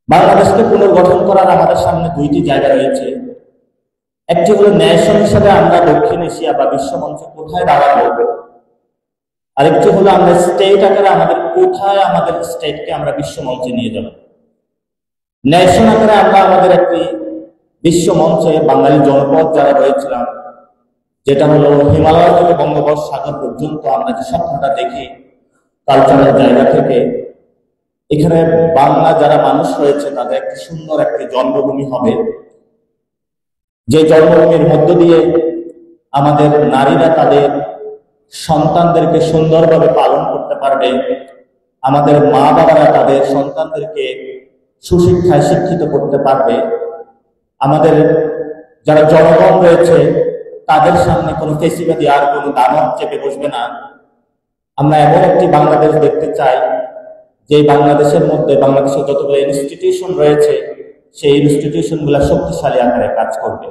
বাংলাদেশকে পুনর্গঠন করার আমাদের সামনে দুইটি জায়গা রয়েছে। একটি হলো ন্যাশন হিসাবে আমরা দক্ষিণ এশিয়া বা বিশ্বমঞ্চে কোথায় দাঁড়াবো, আরেকটি হলো আমরা স্টেট আকারে আমাদের স্টেটকে আমরা বিশ্বমঞ্চে নিয়ে যাব। ন্যাশন আকারে আমরা আমাদের একটি বিশ্বমঞ্চে বাঙালি জনপদ যারা রয়েছিলাম, যেটা হলো হিমালয় থেকে বঙ্গোপসাগর পর্যন্ত আমরা যে স্বপ্নটা দেখি কালচারাল জায়গা থেকে, এখানে বাংলা যারা মানুষ রয়েছে তাদের একটি সুন্দর একটি জন্মভূমি হবে, যে জন্মভূমির মধ্য দিয়ে আমাদের নারীরা তাদের সন্তানদেরকে সুন্দরভাবে পালন করতে পারবে, আমাদের মা বাবারা তাদের সন্তানদেরকে সুশিক্ষায় শিক্ষিত করতে পারবে, আমাদের যারা জনগণ রয়েছে তাদের সামনে কোনো ফেসিবাদী আর কোনো দানব চেপে বসবে না। আমরা এমন একটি বাংলাদেশ দেখতে চাই যে বাংলাদেশের মধ্যে বাংলাদেশের যতগুলো ইনস্টিটিউশন রয়েছে সেই ইনস্টিটিউশনগুলো শক্তিশালী আকারে কাজ করবে।